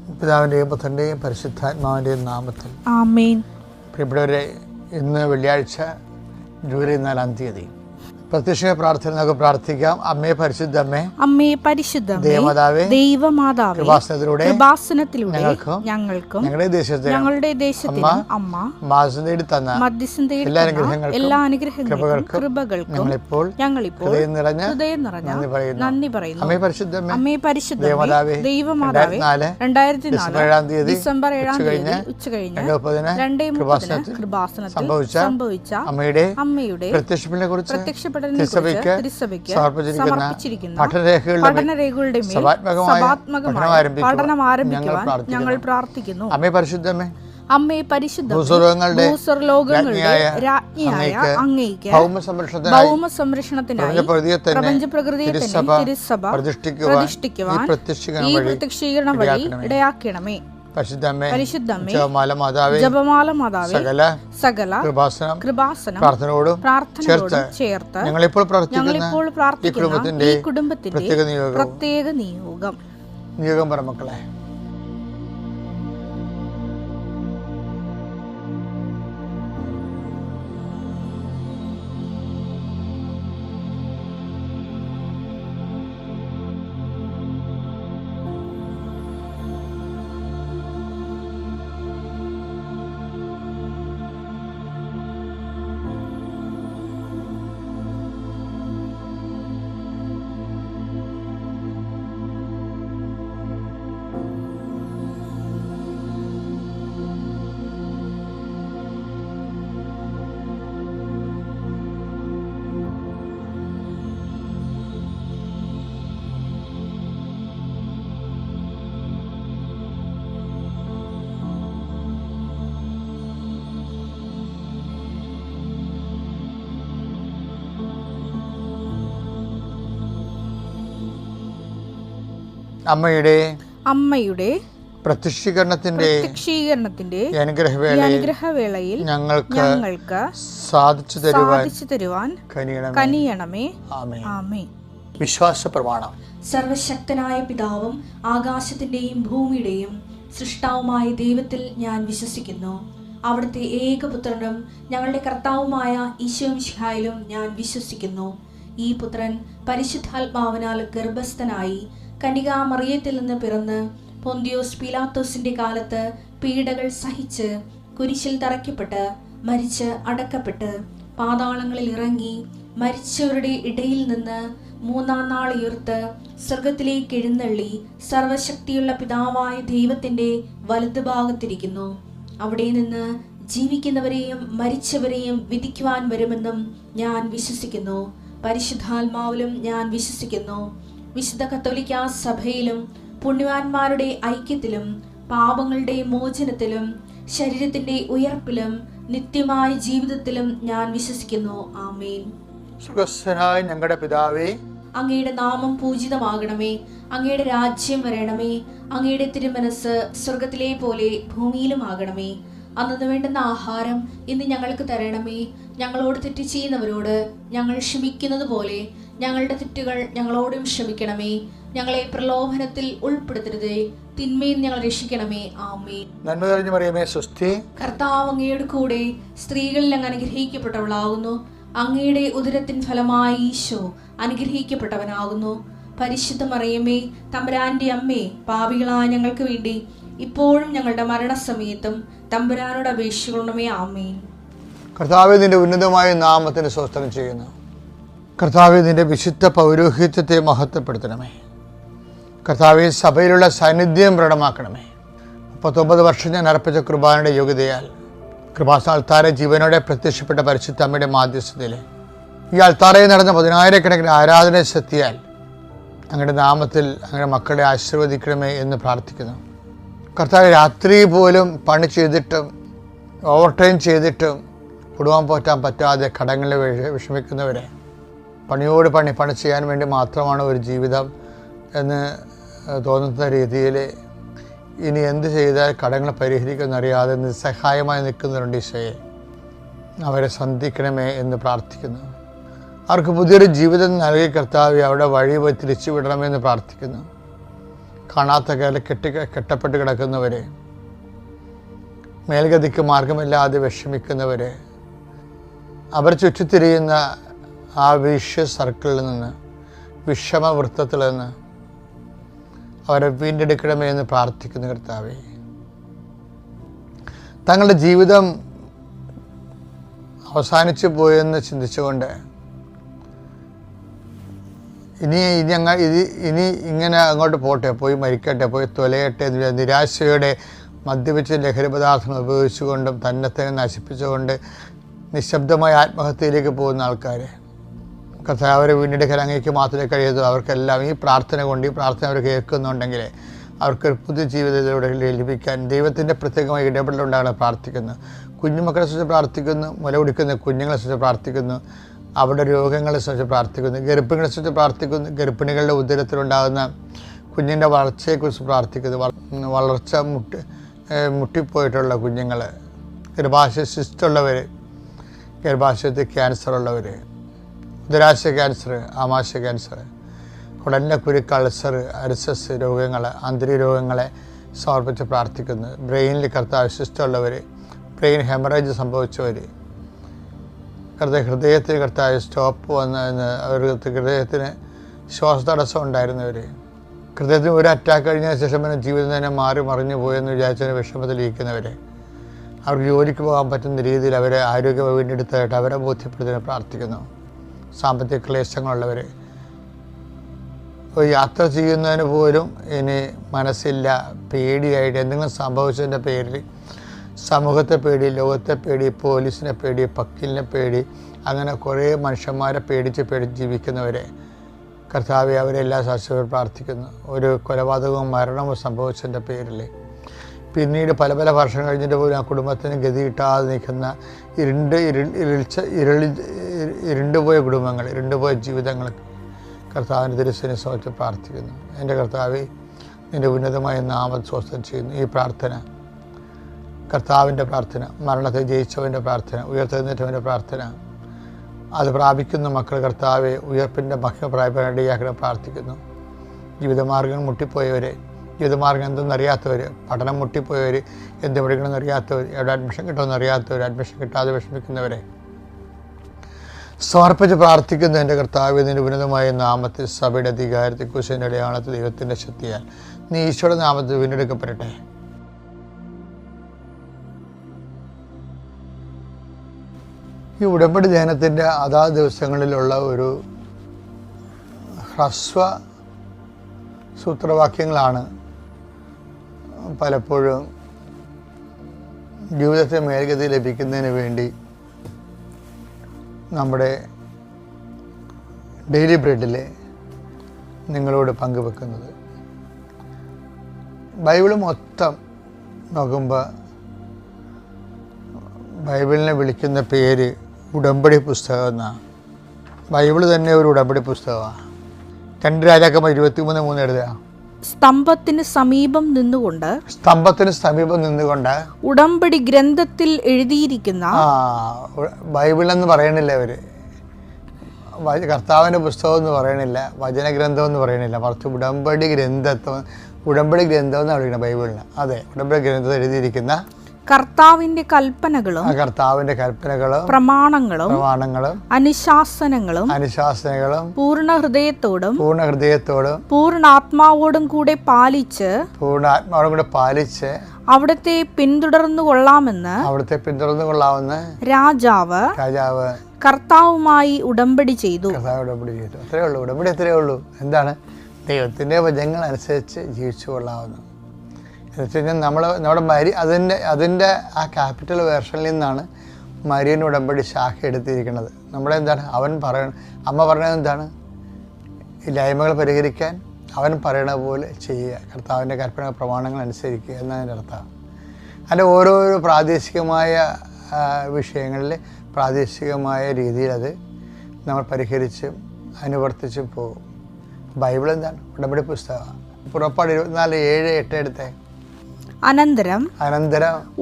പിതാവിൻ്റെയും പുത്രൻ്റെയും പരിശുദ്ധാത്മാവിൻ്റെയും നാമത്തിൽ ആമേൻ. പ്രിയപ്പെട്ടവരെ, ഇന്ന് വെള്ളിയാഴ്ച ജൂലൈ 4-ാം തീയതി പ്രത്യക്ഷ പ്രാർത്ഥന നമുക്ക് പ്രാർത്ഥിക്കാം. അമ്മേ പരിശുദ്ധമ്മേ, അമ്മേ പരിശുദ്ധമേ, ദേവമാതാവേ, ദൈവമാതാവേ, കൃപാസനത്തിലൂടെ ഞങ്ങൾക്കും ഞങ്ങളുടെ ദേശത്തിനും അമ്മ മധ്യസ്ഥം തേടി എല്ലാ അനുഗ്രഹങ്ങൾക്കും കൃപകൾക്കും ഞങ്ങളിപ്പോൾ ഹൃദയം നിറഞ്ഞ നന്ദി പറയുന്നു. അമ്മേ പരിശുദ്ധമേ, ദൈവമാതാവേ, 2004 ഡിസംബർ 7-ാം തീയതി ഉച്ചകഴിഞ്ഞ് 2:30 കൃപാസനത്തിൽ സംഭവിച്ച അമ്മയുടെ പ്രത്യക്ഷപ്പെടലിനെ തിരുസഭയ്ക്ക് സമർപ്പിച്ചിരിക്കുന്ന പഠനരേഖകളുടെ മേൽ സഭാത്മകമായ പഠനം ആരംഭിക്കുവാൻ ഞങ്ങൾ പ്രാർത്ഥിക്കുന്നു. അമ്മേ പരിശുദ്ധമേ, ഭൂസ്വർലോകങ്ങളുടെ രാജ്ഞിയായ അങ്ങേയ്ക്ക് ഭൗമ സംരക്ഷണത്തിനായി പ്രപഞ്ചപ്രകൃതിയെ തന്നെ തിരുസഭ പ്രതിഷ്ഠിക്കുവാൻ ഈ പ്രത്യക്ഷീകരണം വഴി ഇടയാക്കണമേ. പരിശുദ്ധമേ, ജപമാല മാതാവേ, സകല കൃപാസനം പ്രാർത്ഥനയോടും ചേർത്ത് ഞങ്ങളിപ്പോൾ പ്രാർത്ഥിക്കുന്ന ഈ കുടുംബത്തിന്റെ പ്രത്യേക നിയോഗം പറമക്കളെ. അമ്മയുടെ പ്രത്യക്ഷീകരണത്തിന്റെ അനുഗ്രഹവേളയിൽ ഞങ്ങൾക്ക് സാധിച്ചു തരുവാൻ കനിയണമേ. ആമേൻ. വിശ്വാസ പ്രമാണം. സർവശക്തനായ പിതാവും ആകാശത്തിന്റെയും ഭൂമിയുടെയും സൃഷ്ടാവുമായ ദൈവത്തിൽ ഞാൻ വിശ്വസിക്കുന്നു. അവിടുത്തെ ഏകപുത്രനും ഞങ്ങളുടെ കർത്താവുമായ ഈശോമിശിഹായിലും ഞാൻ വിശ്വസിക്കുന്നു. ഈ പുത്രൻ പരിശുദ്ധാത്മാവിനാൽ ഗർഭസ്ഥനായി കന്യകാമറിയത്തിൽ നിന്ന് പിറന്ന് പൊന്തിയോസ് പീലാത്തോസിന്റെ കാലത്ത് പീഡകൾ സഹിച്ച് കുരിശിൽ തറയ്ക്കപ്പെട്ട് മരിച്ച് അടക്കപ്പെട്ട് പാതാളങ്ങളിൽ ഇറങ്ങി മരിച്ചവരുടെ ഇടയിൽ നിന്ന് 3-ാം നാൾ ഉയർത്ത് സ്വർഗത്തിലേക്ക് എഴുന്നള്ളി സർവശക്തിയുള്ള പിതാവായ ദൈവത്തിന്റെ വലതുഭാഗത്തിരിക്കുന്നു. അവിടെ നിന്ന് ജീവിക്കുന്നവരെയും മരിച്ചവരെയും വിധിക്കുവാൻ വരുമെന്നും ഞാൻ വിശ്വസിക്കുന്നു. പരിശുദ്ധാത്മാവിലും ഞാൻ വിശ്വസിക്കുന്നു. വിശുദ്ധ കത്തോലിക്കാ സഭയിലും പുണ്യവാന്മാരുടെ ഐക്യത്തിലും പാപങ്ങളുടെ മോചനത്തിലും ശരീരത്തിന്റെ ഉയർപ്പിലും നിത്യമായ ജീവിതത്തിലും ഞാൻ വിശ്വസിക്കുന്നു. ആമേൻ. സ്വർഗ്ഗസ്ഥനായ ഞങ്ങളുടെ പിതാവേ, അങ്ങയുടെ നാമം പൂജിതമാകണമേ. അങ്ങയുടെ രാജ്യം വരണമേ. അങ്ങയുടെ തിരുമനസ് സ്വർഗത്തിലെ പോലെ ഭൂമിയിലും ആകണമേ. അന്നു വേണ്ടുന്ന ആഹാരം ഇന്ന് ഞങ്ങൾക്ക് തരണമേ. ഞങ്ങളോട് തെറ്റ് ചെയ്യുന്നവരോട് ഞങ്ങൾ ക്ഷമിക്കുന്നത് പോലെ ഞങ്ങളുടെ തെറ്റുകൾ ഞങ്ങളോടും ക്ഷമിക്കണമേ. ഞങ്ങളെ പ്രലോഭനത്തിൽ ഉൾപ്പെടുത്തരുതേ, തിന്മയിൽ ഞങ്ങൾ രക്ഷിക്കണമേ. ആമേൻ. നന്മ നിറഞ്ഞ മറിയമേ, സ്വസ്തി. കർത്താവ് അങ്ങയുടെ കൂടെ സ്ത്രീകളിൽ അങ്ങ് അനുഗ്രഹിക്കപ്പെട്ടവളാകുന്നു. അങ്ങയുടെ ഉദരത്തിൻ ഫലമായി ഈശോ അനുഗ്രഹിക്കപ്പെട്ടവനാകുന്നു. പരിശുദ്ധ മറിയമേ, തമ്പുരാന്റെ അമ്മേ, പാപികളായ ഞങ്ങൾക്ക് വേണ്ടി ഇപ്പോഴും ഞങ്ങളുടെ മരണസമയത്തും തമ്പുരാനോട് അപേക്ഷിക്കണമേ. ആമേൻ. കർത്താവേ, നിന്റെ ഉന്നതമായ നാമത്തിന് സ്തോത്രം ചെയ്യുന്നു. കർത്താവേ, നിന്റെ വിശുദ്ധ പൗരോഹിത്യത്തെ മഹത്വപ്പെടുത്തണമേ. കർത്താവേ, സഭയിലുള്ള സാന്നിധ്യം പ്രകടമാക്കണമേ. 39 വർഷം ഞാൻ അർപ്പിച്ച കുർബാനയുടെ യോഗ്യതയാൽ കൃപാസന അൾത്താരെ ജീവനോടെ പ്രത്യക്ഷപ്പെട്ട പരിശുദ്ധ അമ്മയുടെ മാധ്യസ്ഥതയിൽ ഈ അൾത്താരയിൽ നടന്ന 10,000-കണക്കിന് ആരാധന ശക്തിയാൽ അങ്ങയുടെ നാമത്തിൽ അങ്ങയുടെ മക്കളെ ആശീർവദിക്കണമേ എന്ന് പ്രാർത്ഥിക്കുന്നു. കർത്താവ്, രാത്രി പോലും പണി ചെയ്തിട്ടും ഓവർ ടൈം ചെയ്തിട്ടും കുടുംബം പോറ്റാൻ പറ്റാതെ കടങ്ങളിൽ വിഷമിക്കുന്നവരെ പണിയോട് പണി ചെയ്യാൻ വേണ്ടി മാത്രമാണ് ഒരു ജീവിതം എന്ന് തോന്നുന്ന രീതിയിൽ ഇനി എന്ത് ചെയ്താൽ കടങ്ങൾ പരിഹരിക്കുമെന്നറിയാതെ നിസ്സഹായമായി നിൽക്കുന്നവരുണ്ട്. ഈശോയെ, അവരെ സന്ധിക്കണമേ എന്ന് പ്രാർത്ഥിക്കുന്നു. അവർക്ക് പുതിയൊരു ജീവിതം നൽകി കർത്താവ് അവിടെ വഴി പോയി തിരിച്ചു വിടണമെന്ന് പ്രാർത്ഥിക്കുന്നു. കാണാത്ത കാലം കെട്ടപ്പെട്ട് കിടക്കുന്നവർ, മേൽഗതിക്ക് മാർഗമില്ലാതെ വിഷമിക്കുന്നവർ, അവർ ചുറ്റിത്തിരിയുന്ന ആ വിഷ്യ സർക്കിളിൽ നിന്ന്, വിഷമവൃത്തത്തിൽ നിന്ന് അവരെ വീണ്ടെടുക്കണമേ എന്ന് പ്രാർത്ഥിക്കുന്ന കർത്താവേ. തങ്ങളുടെ ജീവിതം അവസാനിച്ചു പോയെന്ന് ചിന്തിച്ചുകൊണ്ട് ഇനി ഇങ്ങനെ അങ്ങോട്ട് പോട്ടെ, പോയി മരിക്കട്ടെ, പോയി തൊലയട്ടെ എന്ന് നിരാശയോടെ മദ്യപിച്ച് ലഹരി പദാർത്ഥങ്ങൾ ഉപയോഗിച്ചുകൊണ്ടും തന്നെ നശിപ്പിച്ചുകൊണ്ട് നിശബ്ദമായ ആത്മഹത്യയിലേക്ക് പോകുന്ന ആൾക്കാർ, കർത്താവേ അവരെ വീണ്ടെടുക്കാൻ അങ്ങേക്ക് മാത്രമേ കഴിയൂ. അവർക്കെല്ലാം ഈ പ്രാർത്ഥന കൊണ്ട്, ഈ പ്രാർത്ഥന അവർ കേൾക്കുന്നുണ്ടെങ്കിൽ അവർക്കൊരു പുതിയ ജീവിതത്തിലൂടെ ലഭിക്കാൻ ദൈവത്തിൻ്റെ പ്രത്യേകമായ ഇടപെടലുണ്ടാകണം പ്രാർത്ഥിക്കുന്നു. കുഞ്ഞുമക്കളെ സംബന്ധിച്ച് പ്രാർത്ഥിക്കുന്നു, മുല കുടിക്കുന്ന കുഞ്ഞുങ്ങളെ സംബന്ധിച്ച് പ്രാർത്ഥിക്കുന്നു, അവരുടെ രോഗങ്ങളെ സംബന്ധിച്ച് പ്രാർത്ഥിക്കുന്നു, ഗർഭിണികളെ സംബന്ധിച്ച് പ്രാർത്ഥിക്കുന്നു, ഗർഭിണികളുടെ ഉദരത്തിലുണ്ടാകുന്ന കുഞ്ഞിൻ്റെ വളർച്ചയെക്കുറിച്ച് പ്രാർത്ഥിക്കുന്നു, വളർച്ച മുട്ടിപ്പോയിട്ടുള്ള കുഞ്ഞുങ്ങൾ, ഗർഭാശയ സിസ്റ്റുള്ളവർ, ഗർഭാശയത്തിൽ ക്യാൻസറുള്ളവർ, ഉദരാശയ ക്യാൻസർ, ആമാശയ ക്യാൻസർ, കുടലിൻ്റെ കുരുക്ക്, അൾസർ, അരിസസ് രോഗങ്ങൾ, ആന്തരിക രോഗങ്ങളെ സമർപ്പിച്ച് പ്രാർത്ഥിക്കുന്നു. ബ്രെയിനിൽ കർത്താവ് സിസ്റ്റുള്ളവർ, ബ്രെയിൻ ഹെമറേജ് സംഭവിച്ചവർ, ഹൃദയത്തിന് കർത്താവ് സ്റ്റോപ്പ് വന്നതെന്ന്, അവർക്ക് ഹൃദയത്തിന് ശ്വാസതടസ്സം ഉണ്ടായിരുന്നവർ, ഹൃദയത്തിന് ഒരു അറ്റാക്ക് കഴിഞ്ഞതിന് ശേഷം പിന്നെ ജീവിതം തന്നെ മാറി മറിഞ്ഞു പോയെന്ന് വിചാരിച്ചതിന് വിഷമത്തിലിരിക്കുന്നവർ, അവർക്ക് ജോലിക്ക് പോകാൻ പറ്റുന്ന രീതിയിൽ അവരെ ആരോഗ്യം വീണ്ടെടുത്തതായിട്ട് അവരെ ബോധ്യപ്പെടുത്താൻ പ്രാർത്ഥിക്കുന്നു. സാമ്പത്തിക ക്ലേശങ്ങളുള്ളവർ, ഒരു യാത്ര ചെയ്യുന്നതിന് പോലും ഇനി മനസ്സില്ല, പേടിയായിട്ട് എന്തെങ്കിലും സംഭവിച്ചതിൻ്റെ പേരിൽ സമൂഹത്തെ പേടി, ലോകത്തെ പേടി, പോലീസിനെ പേടി, വക്കീലിനെ പേടി, അങ്ങനെ കുറേ മനുഷ്യന്മാരെ പേടിച്ച് ജീവിക്കുന്നവരെ കർത്താവെ അവരെല്ലാം സാക്ഷികൾ പ്രാർത്ഥിക്കുന്നു. ഒരു കൊലപാതകവും മരണവും സംഭവിച്ചതിൻ്റെ പേരിൽ പിന്നീട് പല വർഷം കഴിഞ്ഞിട്ട് പോലും ആ കുടുംബത്തിന് ഗതി കിട്ടാതെ നിൽക്കുന്ന ഇരുണ്ടുപോയ കുടുംബങ്ങൾ, ഇരുണ്ടുപോയ ജീവിതങ്ങൾ കർത്താവിൻ്റെ തിരുസന്നിധിയിൽ സമർപ്പിച്ച് പ്രാർത്ഥിക്കുന്നു. എൻ്റെ കർത്താവെ, നിൻ്റെ ഉന്നതമായ നാമം സ്വസ്ഥം ചെയ്യുന്നു. ഈ പ്രാർത്ഥന കർത്താവിൻ്റെ പ്രാർത്ഥന, മരണത്തെ ജയിച്ചവൻ്റെ പ്രാർത്ഥന, ഉയർത്തെഴുന്നേറ്റവൻ്റെ പ്രാർത്ഥന, അത് പ്രാപിക്കുന്ന മക്കൾ കർത്താവെ ഉയർപ്പിൻ്റെ മഹിമ പ്രാപിക്കാനിടയാക്കണം പ്രാർത്ഥിക്കുന്നു. ജീവിതമാർഗ്ഗങ്ങൾ മുട്ടിപ്പോയവരെ, ജീവിതമാർഗ്ഗം എന്തെന്നറിയാത്തവർ, പഠനം മുട്ടിപ്പോയവർ, എന്ത് പഠിക്കണമെന്ന് അറിയാത്തവർ, എവിടെ അഡ്മിഷൻ കിട്ടുമെന്ന് അറിയാത്തവർ, അഡ്മിഷൻ കിട്ടാതെ വിഷമിക്കുന്നവരെ സമർപ്പിച്ച് പ്രാർത്ഥിക്കുന്നു. എൻ്റെ കർത്താവേ, നിൻ്റെ ഉന്നതമായ നാമത്തിൽ സഭയുടെ അധികാരത്തിൽ കുശൻ്റെ അടയാളത്തിൽ ദൈവത്തിൻ്റെ ശക്തിയാൽ നീ ഈശോയുടെ നാമത്തിൽ വീണ്ടെടുക്കപ്പെടട്ടെ. ഈ ഉടമ്പടി ധ്യാനത്തിൻ്റെ അതാത് ദിവസങ്ങളിലുള്ള ഒരു ഹ്രസ്വ സൂത്രവാക്യങ്ങളാണ് പലപ്പോഴും ജീവിതത്തെ മേൽഗതി ലഭിക്കുന്നതിന് വേണ്ടി നമ്മുടെ ഡെയിലി ബ്രെഡിൽ നിങ്ങളോട് പങ്കുവെക്കുന്നത്. ബൈബിൾ മൊത്തം നോക്കുമ്പോൾ ബൈബിളിനെ വിളിക്കുന്ന പേര് ഉടമ്പടി പുസ്തകം എന്നാണ്. ബൈബിൾ തന്നെ ഒരു ഉടമ്പടി പുസ്തകമാണ്. 2 രാജാക്കന്മാർ 23:3 എഴുതുക. സ്തംഭത്തിന് സമീപം നിന്നുകൊണ്ട് ഉടമ്പടി ഗ്രന്ഥത്തിൽ എഴുതിയിരിക്കുന്ന ബൈബിൾ എന്ന് പറയണില്ല അവര്, കർത്താവിൻ്റെ പുസ്തകം എന്ന് പറയണില്ല, വചനഗ്രന്ഥം എന്ന് പറയണില്ല, മറിച്ച് ഉടമ്പടി ഗ്രന്ഥം എന്നാണ് വിളിക്കുന്നത് ബൈബിളിന്. അതെ, ഉടമ്പടി ഗ്രന്ഥത്തിൽ എഴുതിയിരിക്കുന്ന കർത്താവിന്റെ കൽപ്പനകളും പ്രമാണങ്ങളും അനുശാസനങ്ങളും പൂർണ്ണ ഹൃദയത്തോടും പൂർണ്ണാത്മാവോടും കൂടെ പാലിച്ച് അവിടുത്തെ പിന്തുടർന്നു കൊള്ളാമെന്ന് രാജാവ് കർത്താവുമായി ഉടമ്പടി ചെയ്തു. അത്രയേ ഉള്ളൂ. ഉടമ്പടി അത്രയേ ഉള്ളൂ. എന്താണ്? ദൈവത്തിൻ്റെ വചനങ്ങൾ അനുസരിച്ച് ജീവിച്ചു കൊള്ളാവുന്നു. എന്ന് വെച്ച് കഴിഞ്ഞാൽ നമ്മുടെ അതിൻ്റെ ആ ക്യാപിറ്റൽ വേർഷനിൽ നിന്നാണ് മരിയൻ ഉടമ്പടി ശാഖ എടുത്തിരിക്കുന്നത്. നമ്മുടെ എന്താണ് അമ്മ പറയണത് എന്താണ്? ഇല്ലായ്മകൾ പരിഹരിക്കാൻ അവൻ പറയണ പോലെ ചെയ്യുക, കർത്താവിൻ്റെ കൽപ്പന പ്രമാണങ്ങൾ അനുസരിക്കുക എന്നതിൻ്റെ അർത്ഥം. അതിൻ്റെ ഓരോരോ പ്രാദേശികമായ വിഷയങ്ങളിൽ പ്രാദേശികമായ രീതിയിൽ അത് നമ്മൾ പരിഹരിച്ചും അനുവർത്തിച്ചും പോകും. ബൈബിൾ എന്താണ്? ഉടമ്പടി പുസ്തകമാണ്. പുറപ്പാട് 24:7-8 എടുത്തേ. അനന്തരം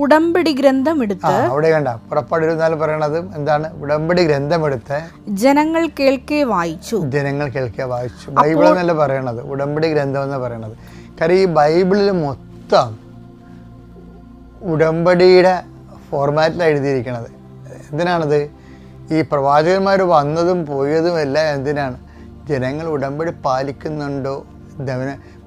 ഉടമ്പടി ഗ്രന്ഥം എടുത്ത്, അവിടെ കണ്ട പുറപ്പാട് 24 പറയണത് എന്താണ്? ഉടമ്പടി ഗ്രന്ഥം എടുത്ത് ജനങ്ങൾ കേൾക്കെ വായിച്ചു. ബൈബിൾ എന്നല്ല പറയണത്, ഉടമ്പടി ഗ്രന്ഥം എന്ന് പറയണത്. കാര്യം ഈ ബൈബിളിൽ മൊത്തം ഉടമ്പടിയുടെ ഫോർമാറ്റിലാണ് എഴുതിയിരിക്കുന്നത്. എന്തിനാണത്? ഈ പ്രവാചകന്മാർ വന്നതും പോയതും എല്ലാം എന്തിനാണ്? ജനങ്ങൾ ഉടമ്പടി പാലിക്കുന്നുണ്ടോ?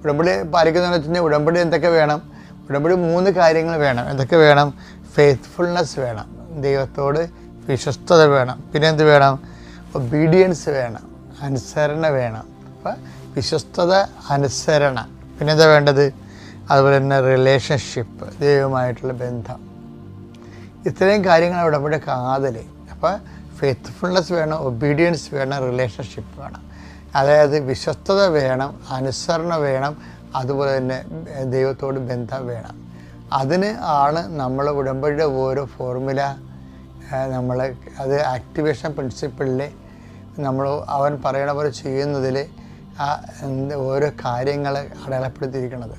ഉടമ്പടി പാലിക്കുന്നുണ്ടോ വെച്ചാൽ ഉടമ്പടി എന്തൊക്കെ വേണം? ഉടമ്പടി 3 കാര്യങ്ങൾ വേണം. എന്തൊക്കെ വേണം? ഫെയ്ത്ത്ഫുൾനെസ് വേണം, ദൈവത്തോട് വിശ്വസ്തത വേണം, പിന്നെ എന്ത് വേണം? ഒബീഡിയൻസ് വേണം, അനുസരണ വേണം. അപ്പം വിശ്വസ്തത, അനുസരണ, പിന്നെന്താ വേണ്ടത്? അതുപോലെ തന്നെ റിലേഷൻഷിപ്പ്, ദൈവമായിട്ടുള്ള ബന്ധം. ഇത്രയും കാര്യങ്ങളാണ് ഉടമ്പടി കാതൽ. അപ്പോൾ ഫെയ്ത്ത്ഫുൾനെസ് വേണം, ഒബീഡിയൻസ് വേണം, റിലേഷൻഷിപ്പ് വേണം. അതായത് വിശ്വസ്തത വേണം, അനുസരണ വേണം, അതുപോലെ തന്നെ ദൈവത്തോട് ബന്ധം വേണം. അതിന് ആണ് നമ്മൾ ഉടമ്പടിയുടെ ഓരോ ഫോർമുല നമ്മൾ അത് ആക്ടിവേഷൻ പ്രിൻസിപ്പിളിൽ നമ്മൾ അവൻ പറയണ പോലെ ചെയ്യുന്നതിൽ ഓരോ കാര്യങ്ങൾ അടയാളപ്പെടുത്തിയിരിക്കുന്നത്.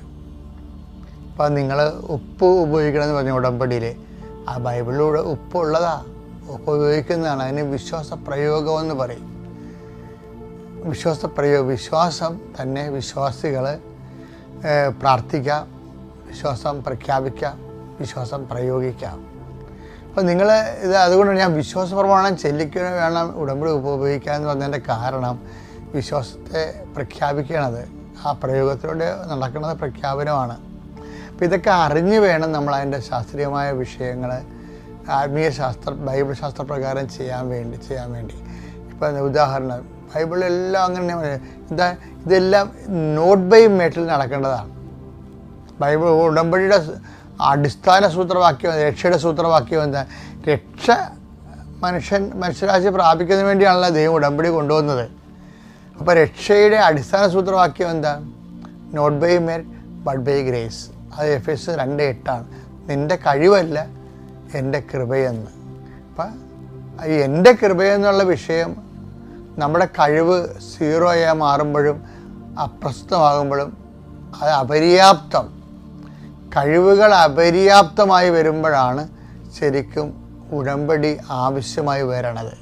അപ്പോൾ നിങ്ങൾ ഉപ്പ് ഉപയോഗിക്കണമെന്ന് പറഞ്ഞ ഉടമ്പടിയിൽ ആ ബൈബിളിലൂടെ ഉപ്പ് ഉള്ളതാണ്, ഉപ്പ് ഉപയോഗിക്കുന്നതാണ്. അതിന് വിശ്വാസ പ്രയോഗമെന്ന് പറയും. വിശ്വാസം തന്നെ വിശ്വാസികൾ പ്രാർത്ഥിക്കാം, വിശ്വാസം പ്രഖ്യാപിക്കാം, വിശ്വാസം പ്രയോഗിക്കാം. അപ്പോൾ നിങ്ങൾ ഇത് അതുകൊണ്ടാണ് ഞാൻ വിശ്വാസ പ്രമാണം ചെല്ലിക്കുക വേണം ഉടമ്പടി ഉപയോഗിക്കുക എന്ന് പറഞ്ഞതിൻ്റെ കാരണം വിശ്വാസത്തെ പ്രഖ്യാപിക്കണത് ആ പ്രയോഗത്തിലൂടെ നടക്കുന്നത് പ്രഖ്യാപനമാണ്. അപ്പോൾ ഇതൊക്കെ അറിഞ്ഞ് വേണം നമ്മൾ അതിൻ്റെ ശാസ്ത്രീയമായ വിഷയങ്ങൾ ആത്മീയ ബൈബിൾ ശാസ്ത്രപ്രകാരം ചെയ്യാൻ വേണ്ടി. ഇപ്പം ഉദാഹരണം ബൈബിളെല്ലാം അങ്ങനെ ഇതെല്ലാം നോട്ട് ബൈ മേട്ടിൽ നടക്കേണ്ടതാണ്. ബൈബിൾ ഉടമ്പടിയുടെ അടിസ്ഥാന സൂത്രവാക്യം, രക്ഷയുടെ സൂത്രവാക്യം എന്താ? രക്ഷ മനുഷ്യരാശി പ്രാപിക്കുന്നതിന് വേണ്ടിയാണല്ലോ ദൈവം ഉടമ്പടി കൊണ്ടുവന്നത്. അപ്പോൾ രക്ഷയുടെ അടിസ്ഥാന സൂത്രവാക്യം എന്താ? Not by merit but by grace. അത് എഫെസ്യർ 2:8 നിൻ്റെ കഴിവല്ല എൻ്റെ കൃപയെന്ന്. അപ്പം എൻ്റെ കൃപയെന്നുള്ള വിഷയം നമ്മുടെ കഴിവ് 0 മാറുമ്പോഴും അപ്രസ്തുതമാകുമ്പോഴും അത് അപര്യാപ്തം, കഴിവുകൾ അപര്യാപ്തമായി വരുമ്പോഴാണ് ശരിക്കും ഉടമ്പടി ആവശ്യമായി വരണത്.